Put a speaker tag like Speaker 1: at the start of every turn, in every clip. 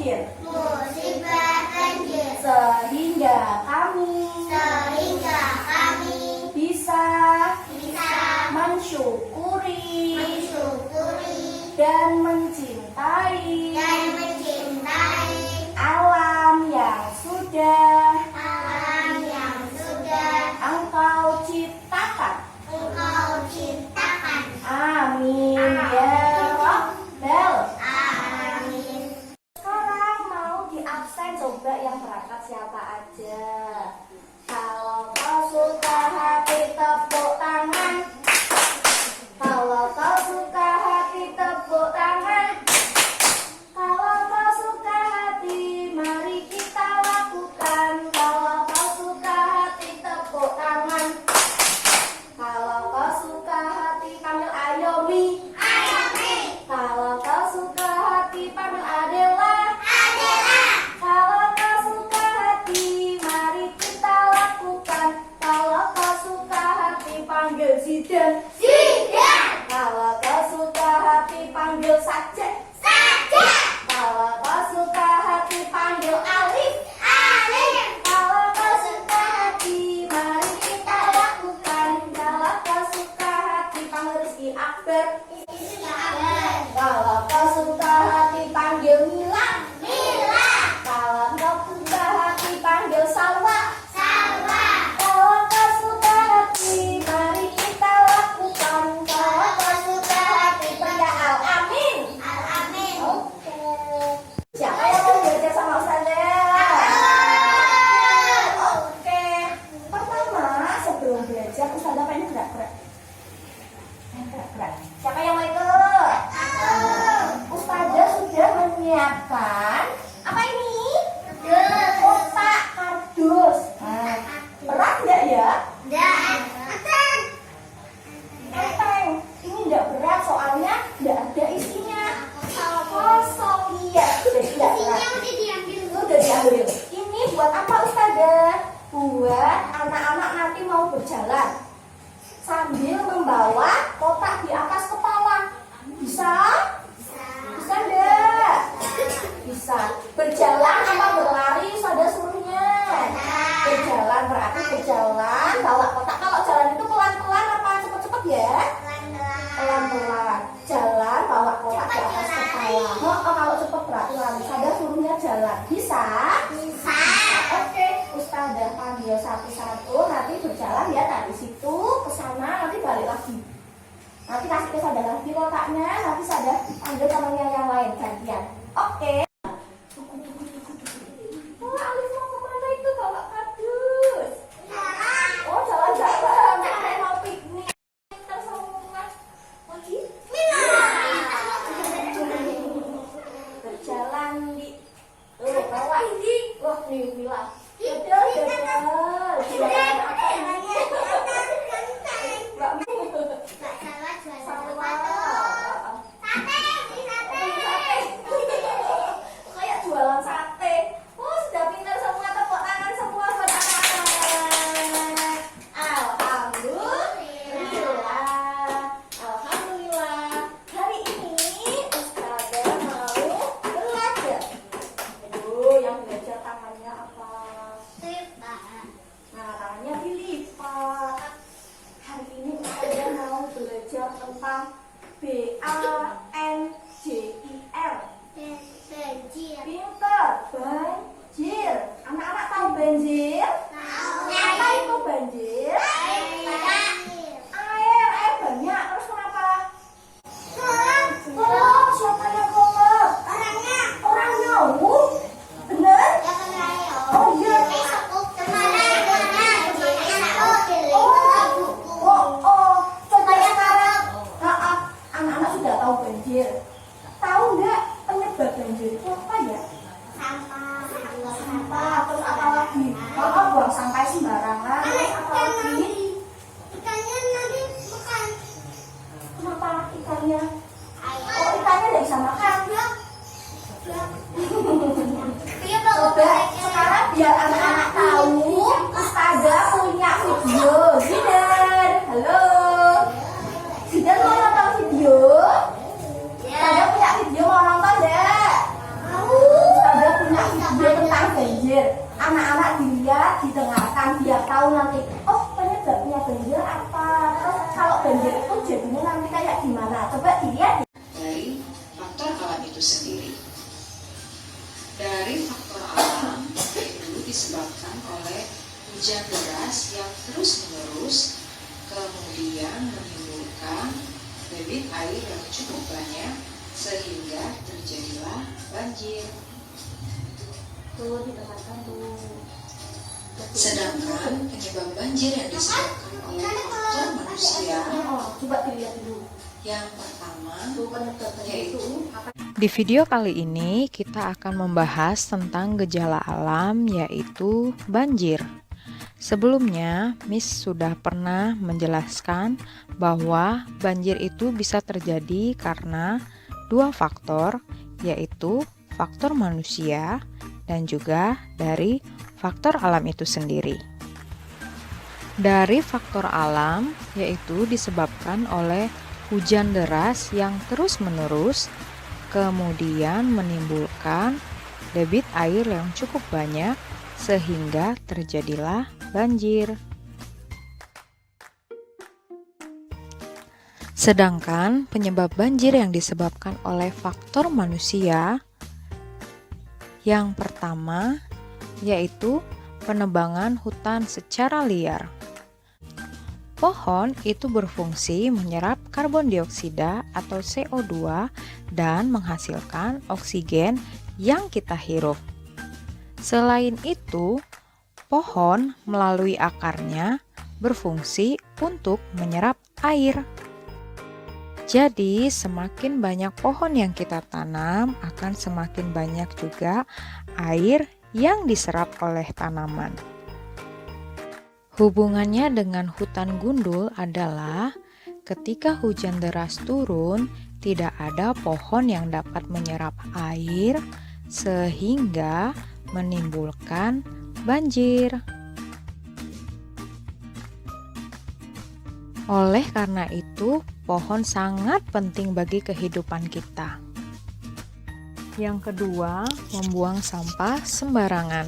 Speaker 1: banjir. Sehingga kami bisa mensyukuri dan mencintai alam yang sudah Engkau ciptakan. Amin ya Rabbal. Sekarang mau di absen, coba yang berangkat siapa aja. Kalau kau suka hati tepuk tangan. Kalau kau suka hati tepuk tangan. Kalau kau suka hati mari kita lakukan. Kalau kau suka hati tepuk tangan. Kalau kau suka hati panggil Ayomi. Kalau kau suka hati panggil Adela. Kalau kau suka hati mari kita lakukan. Kalau kau suka hati panggil Zidan. Kalau kau suka hati panggil Sajak. Kalau kau suka hati panggil Alif. Kalau kau suka hati mari kita lakukan. Kalau kau suka hati panggil Rizky Akbar. Kalau kau suka hati panggil Mila. Kalau kau suka hati panggil Salwa. Kalau kau suka hati mari kita lakukan. Kalau kau suka hati pria Al-Amin. Oke. Siapa yang mau belajar sama Ustazah? Oke. Pertama, sebelum belajar Ustazah pengen gerak-gerak. Siapa yang mau ikut? Ustazah sudah menyiapkan apa ini? Kotak kardus. Berat enggak ya? Enteng. Ini enggak berat soalnya enggak ada isinya. Kosong. Iya, sudah diambil. Ini buat apa Ustazah? Buat anak-anak nanti mau berjalan sambil membawa kotak di atas kepala. Bisa? Bisa enggak? Bisa. Berjalan apa berlari Ustazah suruhnya? Berjalan, berarti berjalan bawa kotak. Kalau jalan itu pelan-pelan apa cepet-cepet ya? Pelan-pelan. Jalan bawa kotak di atas kepala. Kalau cepet berarti lari. Ustazah suruhnya jalan. Bisa? Oke, Ustazah panggil satu-satu. Nanti berjalan ya dari situ ke sana, nanti balik lagi. Nanti kasih ke Ustazah lagi kotaknya. Nanti Ustazah panggil temannya yang lain gantian. Oke. Alif mau kemana itu bawa kardus? Oh, jalan-jalan. Saya mau piknik. Kita semua lagi. Berjalan di bawa ini. Wah, nih Mila. Kayak jualan sate. Oh, sudah pintar semua, tepuk tangan semua buat anak-anak. Alhamdulillah. Hari ini Ustazah mau belajar. Aduh, yang belajar tangannya apa? Nah, tangannya dilipat. Hari ini Ustazah mau belajar tentang BANJIR. Pintar. Banjir. Anak-anak tahu banjir? Apa itu banjir? Air banyak. Terus kenapa? Kolom. Siapa yang kolom? Orangnya. Bener? Oh iya. Coba sekarang anak-anak sudah tahu banjir. Tahu nggak penyebab banjir itu apa ya? Sampah. Terus apa lagi? itu jadinya nanti kayak gimana? Coba dilihat.
Speaker 2: Dari faktor alam itu sendiri. Dari faktor alam itu disebabkan oleh hujan deras yang terus-menerus, kemudian menimbulkan debit air yang cukup banyak sehingga terjadilah banjir.
Speaker 1: Tuh ditekankan tuh.
Speaker 2: Sedangkan penyebab banjir yang disebabkan oleh faktor manusia
Speaker 1: Coba dilihat dulu.
Speaker 2: yang pertama
Speaker 1: Tuh penyebabnya itu apa?
Speaker 3: Di video kali ini kita akan membahas tentang gejala alam yaitu banjir. Sebelumnya, Miss sudah pernah menjelaskan bahwa banjir itu bisa terjadi karena dua faktor, yaitu faktor manusia dan juga dari faktor alam itu sendiri. Dari faktor alam yaitu disebabkan oleh hujan deras yang terus-menerus, kemudian menimbulkan debit air yang cukup banyak sehingga terjadilah banjir. Sedangkan penyebab banjir yang disebabkan oleh faktor manusia yang pertama yaitu penebangan hutan secara liar. Pohon itu berfungsi menyerap karbon dioksida atau CO2 dan menghasilkan oksigen yang kita hirup. Selain itu, pohon melalui akarnya berfungsi untuk menyerap air. Jadi, semakin banyak pohon yang kita tanam, akan semakin banyak juga air yang diserap oleh tanaman. Hubungannya dengan hutan gundul adalah ketika hujan deras turun, tidak ada pohon yang dapat menyerap air sehingga menimbulkan banjir. Oleh karena itu, pohon sangat penting bagi kehidupan kita. Yang kedua, membuang sampah sembarangan.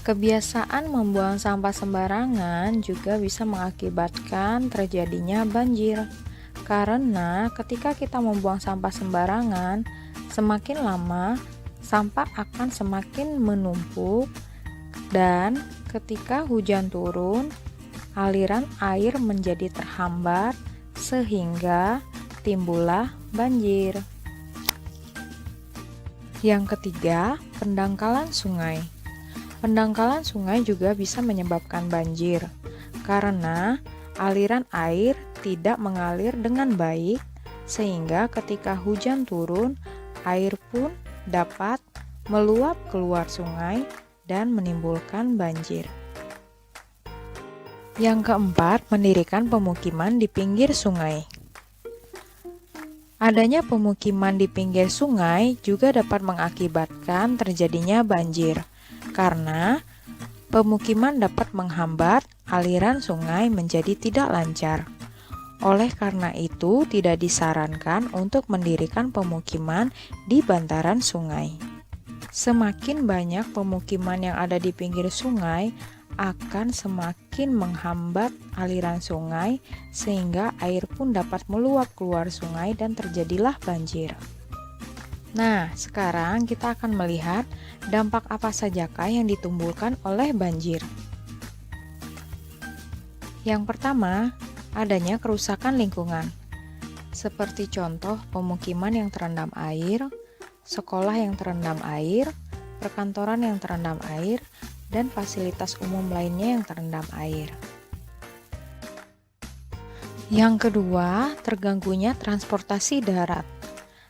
Speaker 3: Kebiasaan membuang sampah sembarangan juga bisa mengakibatkan terjadinya banjir. Karena ketika kita membuang sampah sembarangan, semakin lama sampah akan semakin menumpuk dan ketika hujan turun, aliran air menjadi terhambat sehingga timbullah banjir. Yang ketiga, pendangkalan sungai. Pendangkalan sungai juga bisa menyebabkan banjir karena aliran air tidak mengalir dengan baik sehingga ketika hujan turun, air pun dapat meluap keluar sungai dan menimbulkan banjir. Yang keempat, mendirikan pemukiman di pinggir sungai. Adanya pemukiman di pinggir sungai juga dapat mengakibatkan terjadinya banjir, karena pemukiman dapat menghambat aliran sungai menjadi tidak lancar. Oleh karena itu, tidak disarankan untuk mendirikan pemukiman di bantaran sungai. Semakin banyak pemukiman yang ada di pinggir sungai, akan semakin menghambat aliran sungai sehingga air pun dapat meluap keluar sungai dan terjadilah banjir. Nah, sekarang kita akan melihat dampak apa sajakah yang ditimbulkan oleh banjir. Yang pertama, adanya kerusakan lingkungan. Seperti contoh pemukiman yang terendam air, sekolah yang terendam air, perkantoran yang terendam air, dan fasilitas umum lainnya yang terendam air. Yang kedua, terganggunya transportasi darat.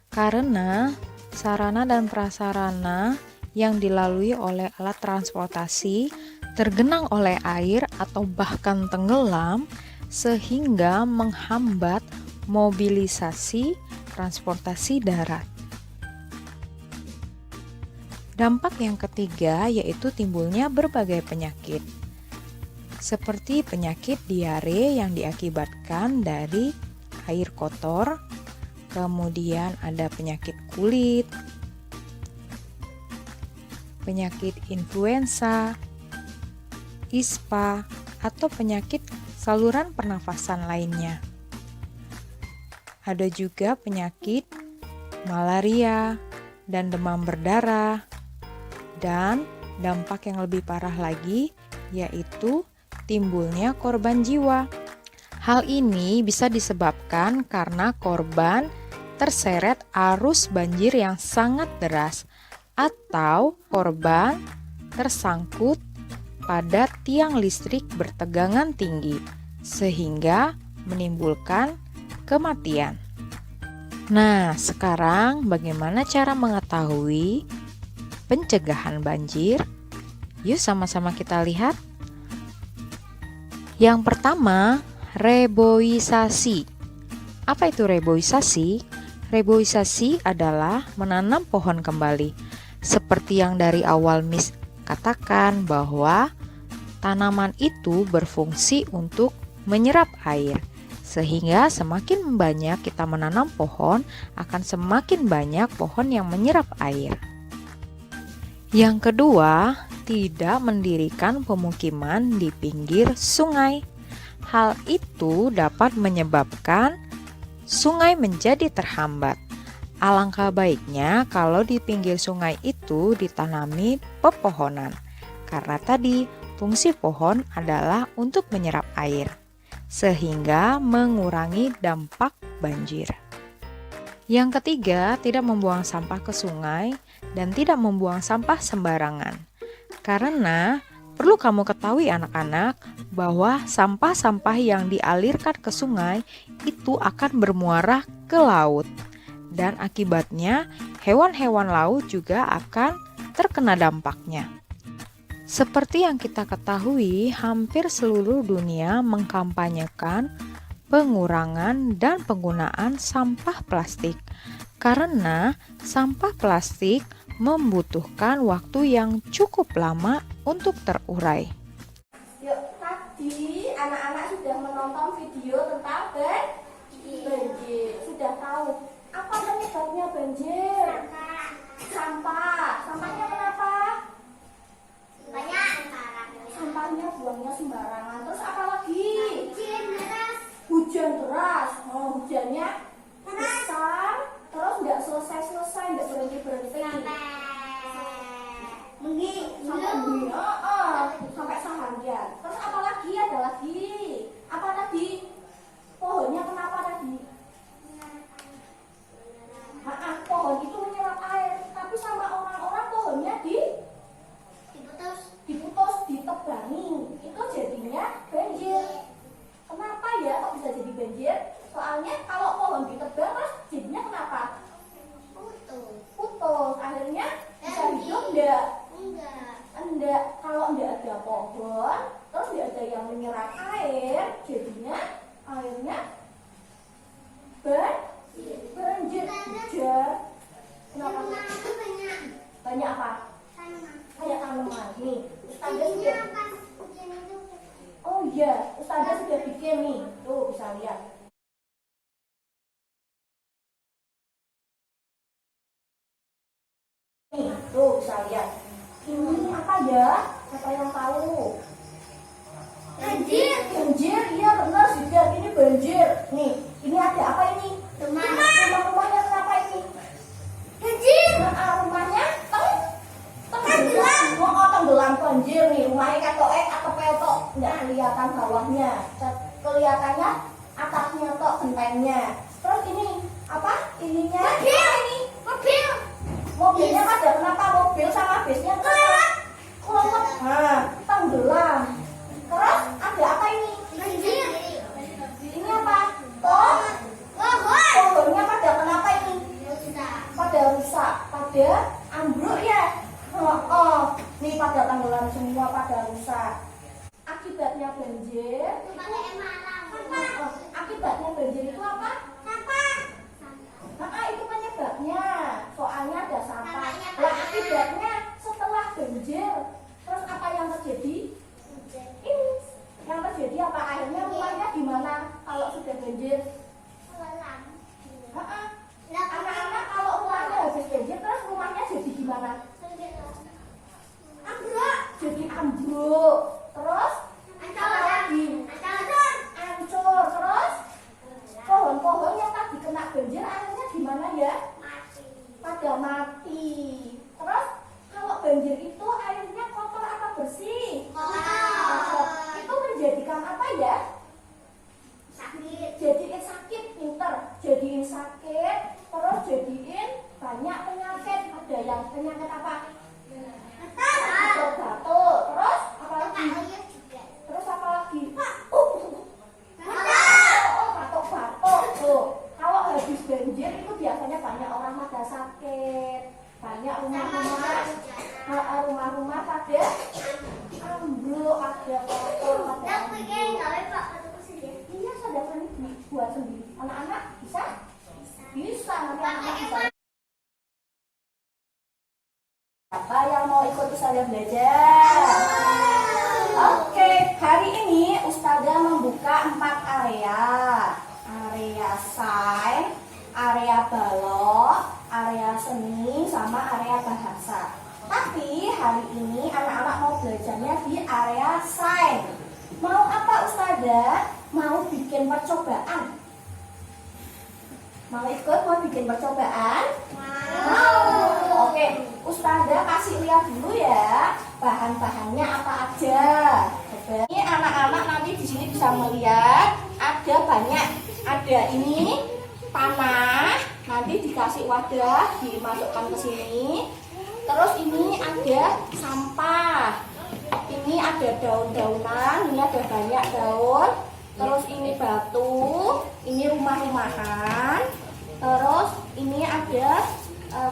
Speaker 3: Karena sarana dan prasarana yang dilalui oleh alat transportasi tergenang oleh air atau bahkan tenggelam sehingga menghambat mobilisasi transportasi darat. Dampak yang ketiga yaitu timbulnya berbagai penyakit, seperti penyakit diare yang diakibatkan dari air kotor, kemudian ada penyakit kulit, penyakit influenza, ispa, atau penyakit saluran pernafasan lainnya. ada juga penyakit malaria dan demam berdarah. Dan dampak yang lebih parah lagi yaitu timbulnya korban jiwa. Hal ini bisa disebabkan karena korban terseret arus banjir yang sangat deras atau korban tersangkut pada tiang listrik bertegangan tinggi sehingga menimbulkan kematian. Nah, sekarang bagaimana cara mengetahui pencegahan banjir? Yuk sama-sama kita lihat. Yang pertama, reboisasi. Apa itu reboisasi? Reboisasi adalah menanam pohon kembali. Seperti yang dari awal Miss katakan bahwa tanaman itu berfungsi untuk menyerap air. Sehingga semakin banyak kita menanam pohon, akan semakin banyak pohon yang menyerap air. Yang kedua, tidak mendirikan pemukiman di pinggir sungai. Hal itu dapat menyebabkan sungai menjadi terhambat. Alangkah baiknya kalau di pinggir sungai itu ditanami pepohonan. Karena tadi fungsi pohon adalah untuk menyerap air, sehingga mengurangi dampak banjir. Yang ketiga, tidak membuang sampah ke sungai dan tidak membuang sampah sembarangan. Karena perlu kamu ketahui anak-anak bahwa sampah-sampah yang dialirkan ke sungai itu akan bermuara ke laut. Dan akibatnya hewan-hewan laut juga akan terkena dampaknya. Seperti yang kita ketahui, hampir seluruh dunia mengkampanyekan pengurangan dan penggunaan sampah plastik. Karena sampah plastik membutuhkan waktu yang cukup lama untuk terurai.
Speaker 1: Yuk, tadi anak-anak sudah menonton video tentang banjir. Sudah tahu apa penyebabnya banjir? Sampah. Sampahnya kenapa? Sampahnya buangnya sembarangan. Terus apa lagi? Hujan deras. Oh, hujannya besar. Terus nggak selesai, nggak berhenti. Sampai seharian. Terus apa lagi? Ada lagi. Apa tadi? Pohonnya kenapa tadi? Pohon itu menyerap air, tapi sama orang-orang pohonnya diputus, ditebangi. Itu jadinya banjir. Kenapa ya kok bisa jadi banjir? Soalnya kalau pohon ditebang terus jadinya kenapa? Putus. Akhirnya bisa hidup enggak. Kalau enggak ada pohon, terus enggak ada yang menyerap air, jadinya airnya banjir. Hujan. Kenapa? Banyak apa? Banyak tanaman. Nih, Ustazah sudah. Oh iya, Ustazah sudah bikin nih. Tuh bisa lihat. Nih, tuh bisa lihat. Ini apa ya? Siapa yang tahu? Banjir, iya benar juga. Ini banjir. Nih, ini ada apa ini? Rumahnya kenapa ini? Rumahnya tenggelam banjir nih. Rumahnya atau petok, nggak kelihatan bawahnya. Kelihatannya atasnya tok gentengnya. Terus ini apa? Ininya mobilnya pada kenapa? Mobil sama bisnya kenapa? Nah, tenggelam. Terus ada apa ini? Ini apa? Pohonnya pada kenapa ini? Pada rusak, pada ambruk ya. Nih pada tenggelam semua, pada rusak. Akibatnya banjir. Akibatnya banjir itu apa? Itu penyebabnya. Soalnya ada sampah. Lah akibatnya setelah banjir, terus apa yang terjadi? Ini yang terjadi apa? Akhirnya rumahnya di mana kalau sudah banjir? Anak-anak kalau rumahnya habis banjir, terus rumahnya jadi gimana? Jadi ambruk. Terus apa lagi? Hancur. Terus pohon-pohon yang tadi kena banjir airnya gimana ya? Pada mati. Terus kalau banjir itu airnya kotor apa bersih? Kotor. Itu menjadikan apa ya? Sakit. Jadiin sakit, pinter. Jadiin sakit, terus jadiin banyak penyakit. Ada yang penyakit apa? Batuk. Terus apa lagi? Terus apa lagi? Batuk. Tuh. Kalau habis banjir itu biasanya banyak orang pada sakit. Banyak rumah-rumah pada ambruk, ada kotor, ada iya, saudara ini buat sendiri. Anak-anak bisa? Bisa, nanti anak-anak bisa. Siapa yang mau ikut saya belajar? Oke, hari ini Ustazah membuka 4 area. Area sains, area balok, area seni, sama area bahasa. Tapi hari ini anak-anak mau belajarnya di area sains. Mau apa Ustazah? Mau bikin percobaan? Mau ikut? Mau bikin percobaan? Mau. Oke, Ustazah kasih lihat dulu ya bahan-bahannya apa aja. Ini anak-anak nanti di sini bisa melihat ada banyak. Ada ini tanah, nanti dikasih wadah, dimasukkan ke sini. Terus ini ada sampah. Ini ada daun-daunan, ini ada banyak daun. Terus ini batu, ini rumah-rumahan. Terus ini ada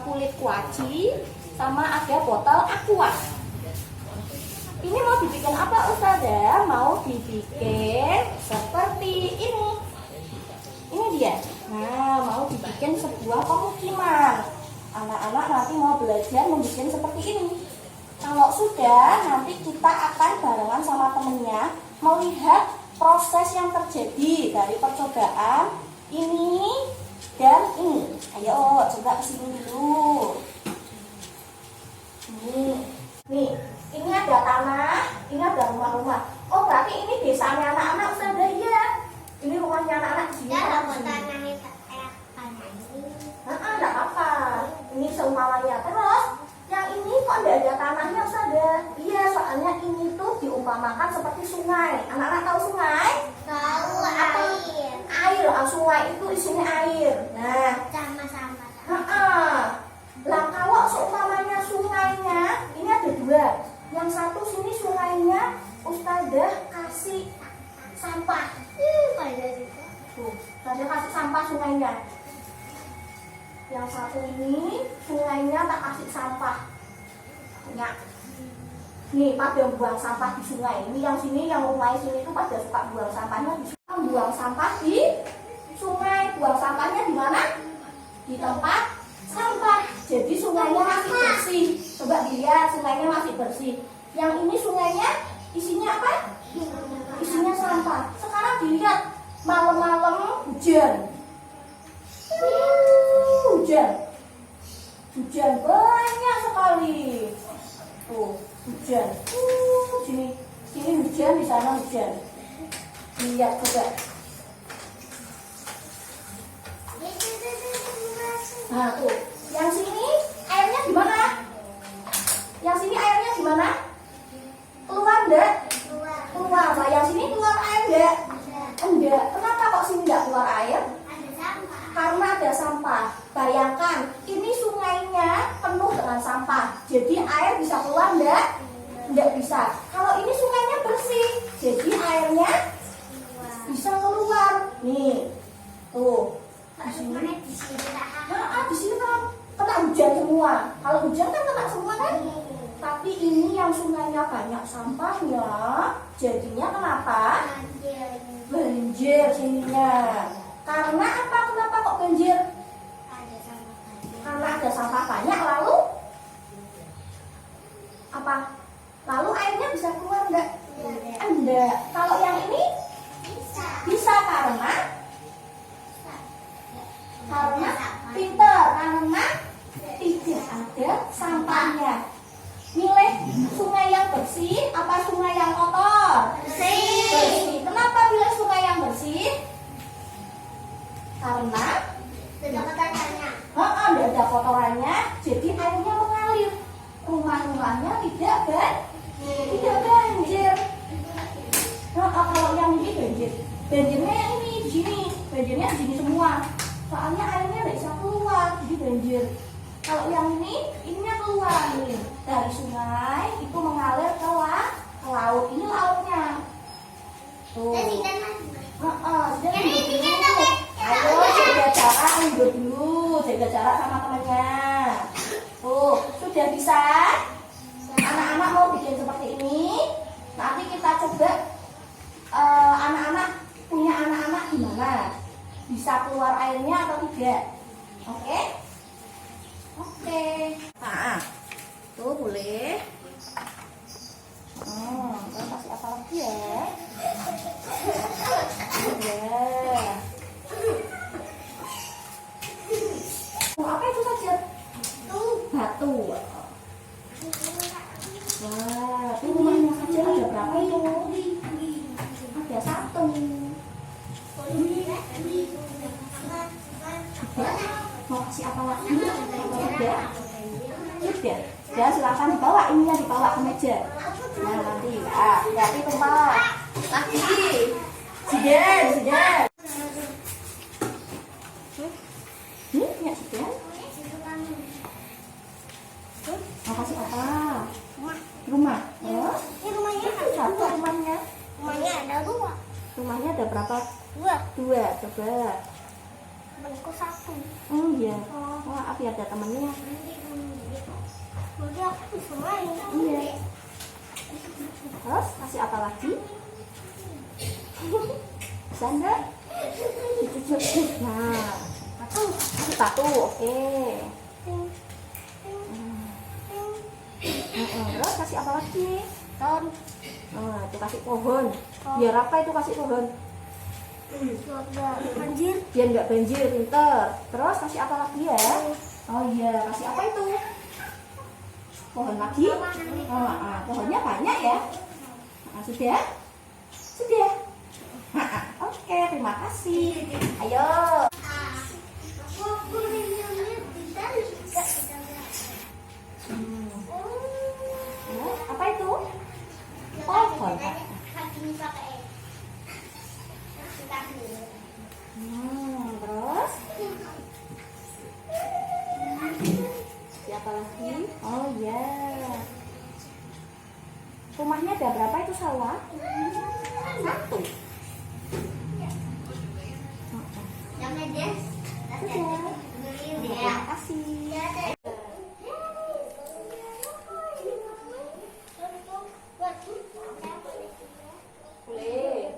Speaker 1: kulit kuaci, sama ada botol aqua. Ini mau dibikin apa Ustazah? Mau dibikin seperti ini. Ini dia. Nah, mau dibikin sebuah pemukiman. Anak-anak nanti mau belajar membuat seperti ini. Kalau sudah, nanti kita akan barengan sama temennya melihat proses yang terjadi dari percobaan ini dan ini. Ayo, coba kesini dulu. Nih, ini ada tanah, ini ada rumah-rumah. Oh, berarti ini desanya anak-anak Ustazah ya. Ini rumahnya anak-anak di sini. Enggak apa-apa. Ini seumpamanya. Terus, yang ini kok tidak ada tanahnya Ustazah? Iya, soalnya ini tuh diumpamakan seperti sungai. Anak-anak tahu sungai?
Speaker 2: Tahu, air.
Speaker 1: Air, sungai itu isinya air. Nah,
Speaker 2: Sama-sama.
Speaker 1: Lah kalau seumpamanya sungainya, ini ada 2. Yang satu sini sungainya Ustazah kasih sampah. Tuh, Ustazah kasih sampah sungainya. Yang satu ini sungainya tak kasih sampah. Ya. Nih pada buang sampah di sungai. Ini yang sini, yang rumah sini itu pada suka buang sampahnya di sungai. Buang sampah di sungai. Buang sampahnya di mana? Di tempat sampah. Jadi sungainya masih bersih. Coba dilihat, sungainya masih bersih. Yang ini sungainya isinya apa? Isinya sampah. Sekarang dilihat, malam-malam hujan. Hujan banyak sekali. Tuh, hujan. Sini hujan, di sana hujan. Lihat coba. Nah, tuh. Yang sini airnya gimana? Yang sini airnya gimana? Keluar enggak? Keluar. Nah, yang sini keluar air enggak? Enggak. Kenapa kok sini enggak keluar air? Karena ada sampah. Bayangkan, ini sungainya penuh dengan sampah. Jadi air bisa keluar enggak? Enggak bisa. Kalau ini sungainya bersih, jadi airnya bisa keluar. Nih, tuh. Di sini kan kena hujan semua. Kalau hujan kan kena semua kan? Tapi ini yang sungainya banyak sampahnya, jadinya kenapa? Banjir sininya. Karena apa? Kenapa kok banjir? Karena ada sampah banyak, lalu apa? Lalu airnya bisa keluar enggak? Enggak. Kalau yang ini bisa karena pinter, karena tidak ada sampahnya. Milih sungai yang bersih apa sungai yang kotor? Bersih. Kenapa pilih sungai yang bersih? Karena Nggak ada kotorannya, jadi airnya mengalir. Rumah-rumahnya tidak banjir. Kalau yang ini banjir, banjirnya yang ini di sini, banjirnya di sini semua. Soalnya airnya nggak bisa keluar, jadi banjir. Kalau yang ininya keluar nih dari sungai, itu mengalir ke laut. Ini lautnya. Tuh. Ayo jaga jarak dulu, jaga jarak sama temannya. Tuh, sudah bisa? Anak-anak mau bikin seperti ini. Nanti kita coba anak-anak punya anak-anak gimana? Bisa keluar airnya atau tidak? Oke? Oke. Nah, tuh boleh. Terus kasih apa lagi ya? Ya. Apa itu saja? Batu. Wah, itu rumahnya saja ada berapa itu? Ada satu. Mau kasih apa lagi? Sudah. Ya silakan dibawa, ininya dibawa ke meja. Nah nanti, berarti tumpah lagi. Sudah. Ya sudah. Mau kasih apa? Rumah. Oh,
Speaker 2: Ini rumahnya
Speaker 1: satu rumahnya.
Speaker 2: Rumahnya ada dua.
Speaker 1: Rumahnya ada berapa? Dua. Coba.
Speaker 2: Temanku satu.
Speaker 1: Iya. Maaf ya ada temannya.
Speaker 2: Jadi aku bisa main.
Speaker 1: Iya. Terus kasih apa lagi? Bisa enggak? Dicucuk. Nah, satu. Oke. Terus kasih apa lagi? Nah, itu kasih pohon. Biar apa itu kasih pohon?
Speaker 2: Banjir.
Speaker 1: Biar nggak banjir, pinter. Terus kasih apa lagi ya? Oh iya, kasih apa itu? Pohon lagi? Pohonnya banyak ya? Sudah? Oke, terima kasih. Ayo. Apa itu? Pohon. Terus? Siapa lagi? Oh ya. Rumahnya ada berapa itu sawah? Satu. Terima kasih. Boleh.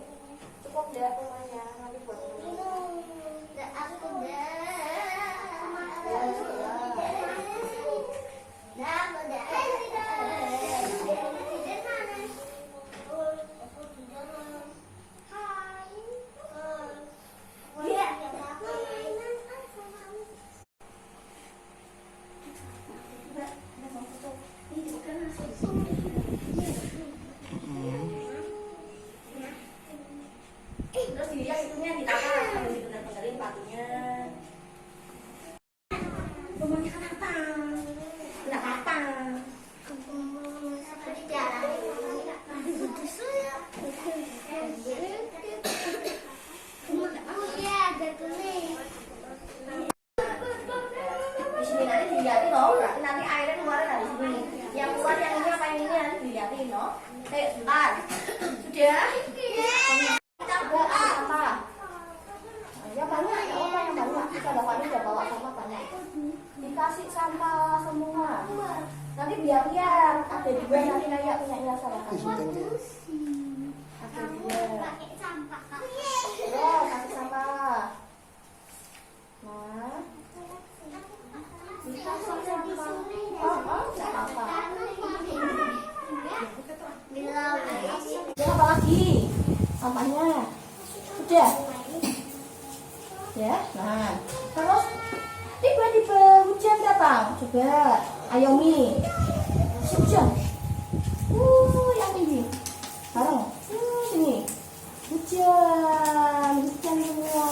Speaker 1: Cukup ya rumahnya. Nanti buat terus dia itunya ditata harus dibener-benerin batunya. Rumahnya kenapa? Nggak apa-apa. Di sini nanti dilihatin loh, berarti nanti airnya keluar dari sini. Yang keluar yang ini apa yang ini nanti dilihatin loh. Sebentar. Sudah? Apa? Ya banyak, ya apa yang banyak? Kita bapaknya udah bawa sampah banyak. Dikasih sampah semua. Nanti biar ada juga nanti kayak punyanya salah satu. Ada juga. Terus kasih sampah. Nah, dikasih sampah. Nggak apa-apa. Apa lagi? Sampahnya sudah. Ya, nah, terus tiba-tiba hujan datang. Coba, ayomi, hujan. Yang tinggi, bareng. Sini, hujan semua.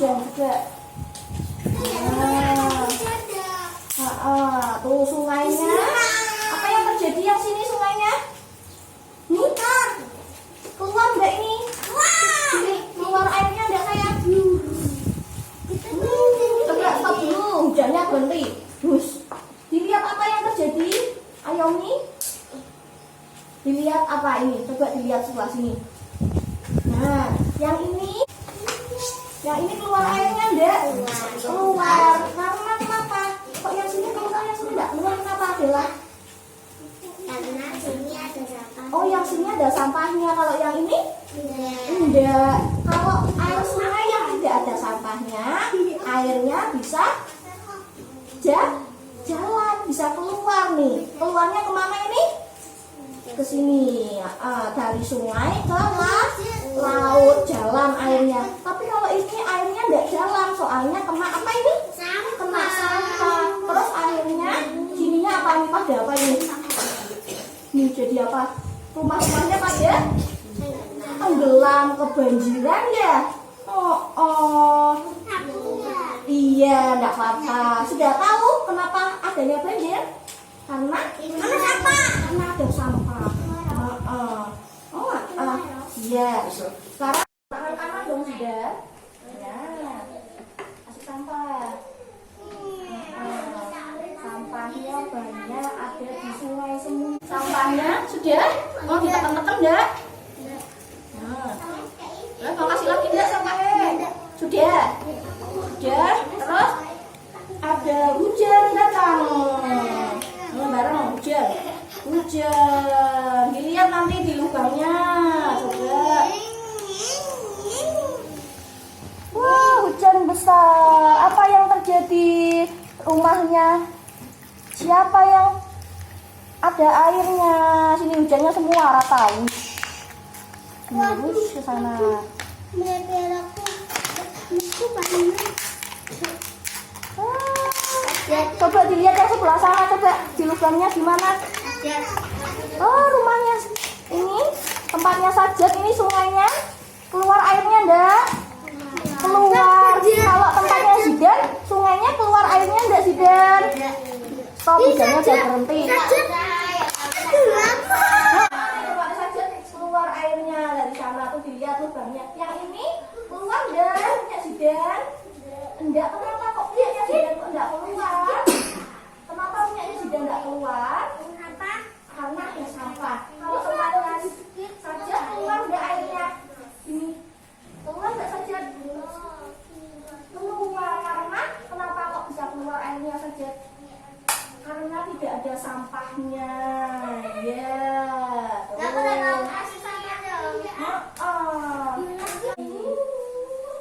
Speaker 1: hujan juga. Tuh sungainya. Apa yang terjadi yang sini sungainya? Nih, keluar nggak ini? Sini, keluar airnya nggak sayang? Coba stop dulu, hujannya berhenti. Hus. Dilihat apa yang terjadi? Ayo nih. Dilihat apa ini? Coba dilihat sebelah sini. Nah, yang ini keluar airnya enggak? Keluar. Karena kenapa? Kok yang sini keluar, yang sini enggak keluar? Kenapa, Adela?
Speaker 2: Karena sini ada sampah.
Speaker 1: Oh, yang sini ada sampahnya. Kalau yang ini? Enggak. Kalau air sungai yang tidak ada sampahnya, airnya bisa jalan, bisa keluar nih. Keluarnya kemana ini? Ke sini. Dari sungai ke laut, jalan airnya. Tapi kalau ini airnya enggak jalan, soalnya kena apa ini? Kena sampah. Terus airnya sininya apa nih? Pada apa ini? Nih jadi apa? Rumah-rumahnya pada tenggelam, kebanjiran ya? Iya, enggak apa-apa. Sudah tahu kenapa adanya banjir? Karena ada sampah. Iya. Sekarang tangan kanan dong sudah. Ya. Kasih sampah. Sampahnya banyak ada di sungai semua. Sampahnya sudah? Mau ditekan-tekan enggak? Nah, mau kasih lagi enggak sampahnya? Sudah. Terus ada hujan datang. Bareng hujan. Dilihat nanti di lubangnya. Coba. Wah, hujan besar. Apa yang terjadi? Rumahnya siapa yang ada airnya? Sini hujannya semua rata. Wush ke sana. Coba dilihat yang sebelah sana, coba di lubangnya gimana? Oh, rumahnya ini tempatnya Sajat, ini sungainya keluar airnya enggak? Keluar. Kalau tempatnya Zidan, sungainya keluar airnya enggak Zidan? Stop, hujannya udah berhenti. Tempat Sajat keluar airnya dari sana tuh, dilihat lubangnya. Yang ini keluar enggak Zidan? Enggak, kenapa kok punyanya Zidan kok enggak keluar? Kenapa punyanya Zidan enggak keluar? Karena ada sampah. Kalau tempatnya Sajat keluar enggak airnya? Ini keluar enggak Sajat? Keluar. Karena kenapa kok bisa keluar airnya Sajat? Karena tidak ada sampahnya. Ya.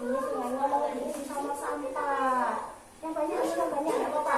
Speaker 1: Ini sungainya mau diisi sama sampah. Yang banyak enggak apa-apa.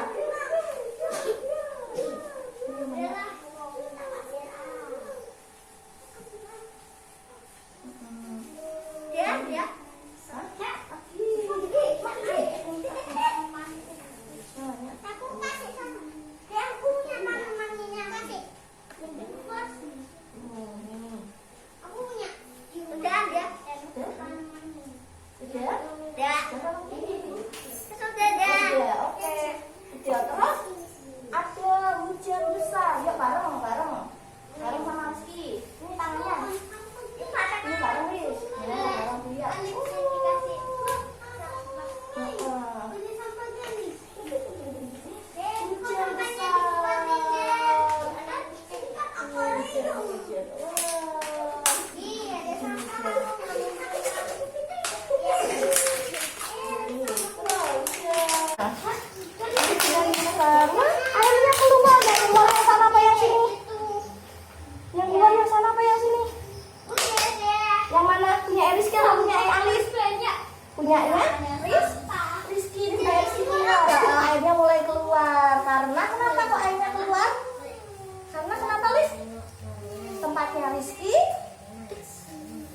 Speaker 1: Airnya keluar dari keluar yang sana apa yang sini? Yang keluar yang sana apa yang sini? Yang mana? Punya Rizky atau punya Alis? Punyanya Rizky di sini. Airnya mulai keluar. Karena kenapa kok airnya keluar? Karena kenapa Lis? Tempatnya Rizky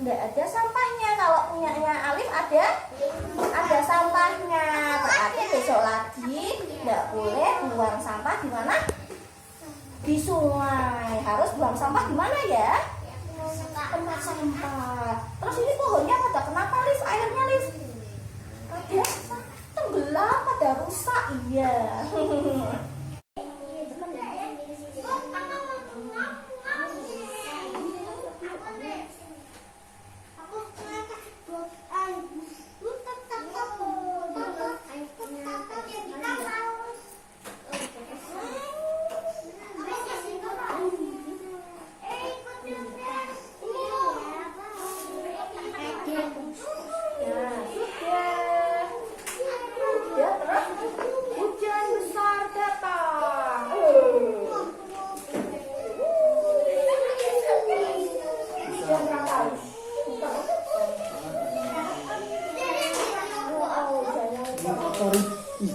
Speaker 1: nggak ada sampahnya. Kalau punyanya Alif ada sampahnya. Berarti besok lagi nggak boleh buang sampah di mana? Di sungai. Harus buang sampah di mana ya? Tempat sampah. Terus ini pohonnya pada kenapa Lis? Airnya Lis? Ada
Speaker 4: sorry. Ih,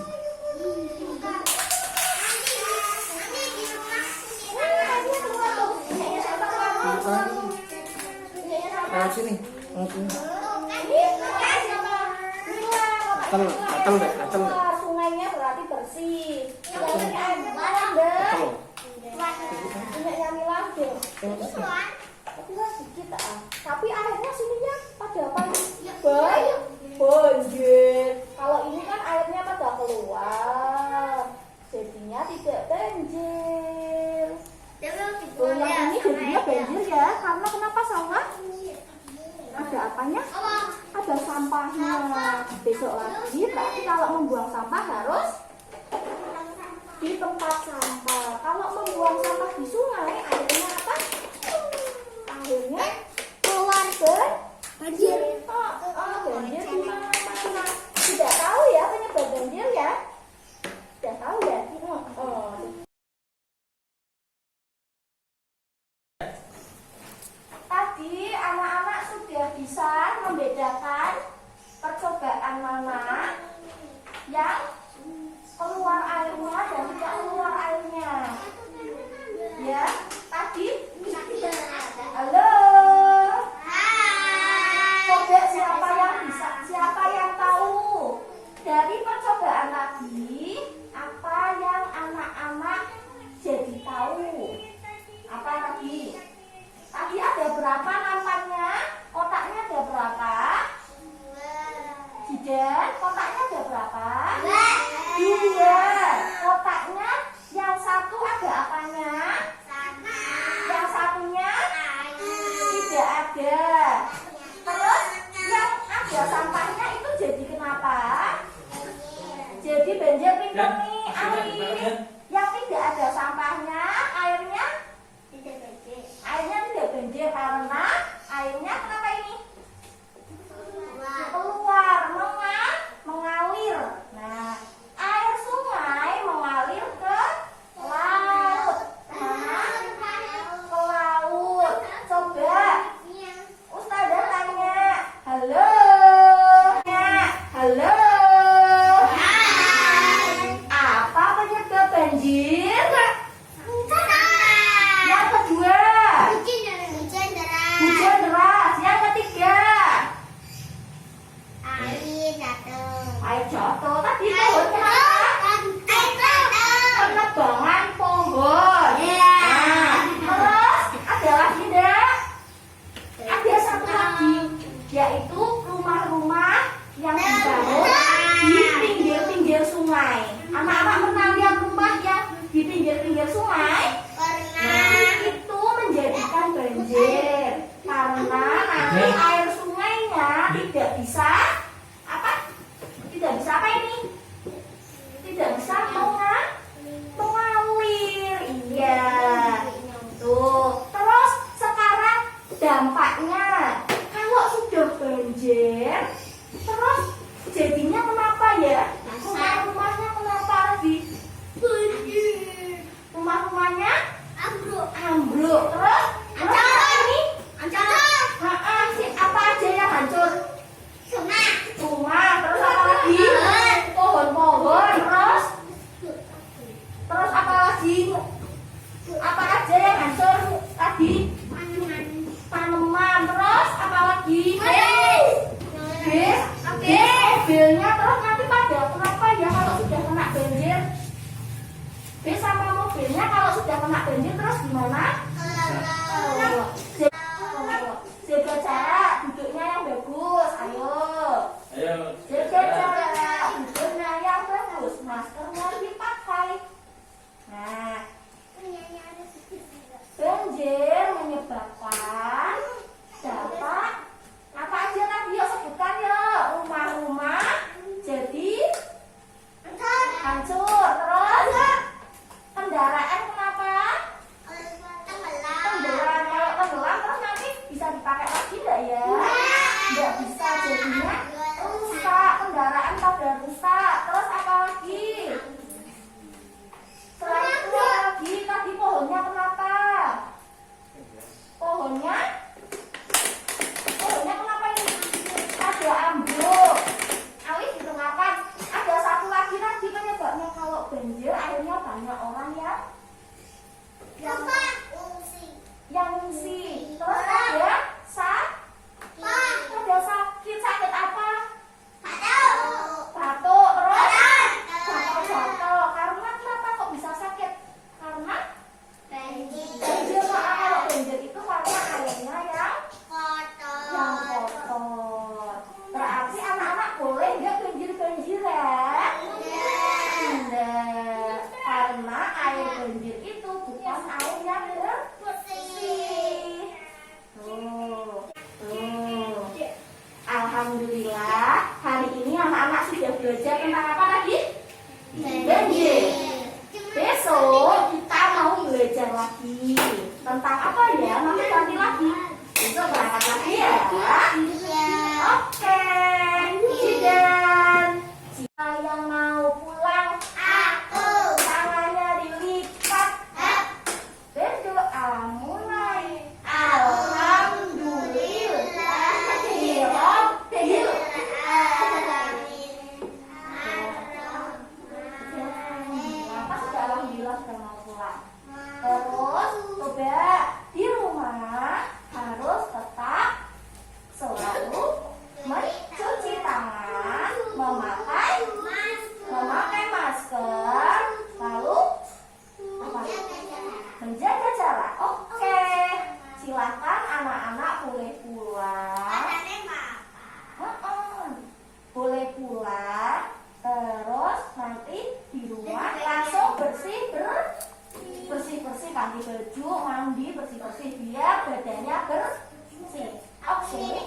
Speaker 4: lewat sini. Lewat sini. Atel deh, atel deh.
Speaker 1: Sungainya berarti bersih. Yang ini air malam deh.
Speaker 4: Atel.
Speaker 1: Punyanya Milan deh. Tapi lah sedikit Tapi airnya sininya pada apa? Banyak. Banjir. Kalau ini kan airnya pada keluar. Jadinya tidak banjir. Oh, yang ini jadinya banjir ya. Karena kenapa salah? Ada apanya? Ada sampahnya. Besok lagi berarti kalau membuang sampah harus di tempat sampah. Kalau membuang sampah di sungai, akhirnya apa? Akhirnya keluar ke banjir. Banjir di mana? Tidak tahu ya penyebab banjir ya? Tidak tahu ya? Tadi anak-anak sudah bisa membedakan percobaan mana yang keluar airnya dan tidak keluar airnya. Ya, tadi. Halo. Coba siapa yang bisa? Siapa yang tahu dari percobaan tadi apa yang anak-anak jadi tahu? Apa tadi? Tadi ada berapa nampannya? Kotaknya ada berapa? Jidan, kotaknya ada berapa? 2. Kotaknya yang satu ada apanya? Yang satunya tidak ada. Terus yang ada sampahnya itu jadi kenapa? Jadi banjir pinter nih air. Yang tidak ada sampahnya, airnya tidak banjir karena airnya kenapa ini? Keluar, mengalir. Nah, air sungai mengalir ke laut. Mana? Ke laut. Coba Ustazah tanya. Halo. Halo. Apa penyebab banjir? Yang kedua, hujan deras. Yang ketiga, air jatuh. Tadi pohon kenapa? Penebangan pohon. Nah, terus ada lagi enggak? Ada satu lagi, yaitu rumah-rumah yang dibangun di pinggir-pinggir sungai. Anak-anak pernah lihat rumah yang di pinggir-pinggir sungai? Nah, itu menjadikan banjir karena nanti air sungainya tidak bisa apa? Tidak bisa apa ini? Tidak bisa mengalir. Iya. Tuh. Terus sekarang dampaknya kalau sudah banjir, terus jadinya kenapa ya? Rumah-rumahnya kenapa lagi? Rumah-rumahnya ambruk. Terus apa ini? Apa aja yang hancur? Rumah. Terus apa lagi? Pohon-pohon. Terus apa lagi? Apa aja yang hancur tadi? Tanaman. Terus apa lagi? Mobilnya. Terus nanti pada kenapa ya kalau sudah kena banjir? Bis sama mobilnya kalau sudah kena banjir terus gimana? Jaga jarak, duduknya yang bagus. Ayo. Jaga jarak, duduknya yang bagus. Maskernya dipakai. Nah, banjir menyebabkan dampak apa aja tadi ya, sebutkan ya. Rumah-rumah jadi hancur. Terus kendaraan kenapa? Tenggelam. Kalau tenggelam Alhamdulillah, hari ini anak-anak sudah belajar tentang apa lagi? Banjir. Besok kita mau belajar lagi tentang apa ya? Nanti ganti lagi. Besok berangkat lagi ya. Oke. Dan siapa yang mau pulang? Aku. Tangannya dilipat. Berdoa mulai. Alhamdulillahirobbil alamin. Apa sudah alhamdulillah sudah mau pulang. Terus coba di rumah harus tetap selalu mencuci tangan, memakai masker, lalu apa? Menjaga jarak. Oke, silakan anak-anak boleh pulang. Boleh pulang. Terus nanti di rumah langsung bersih ganti baju, mandi bersih biar badannya bersih. Oke.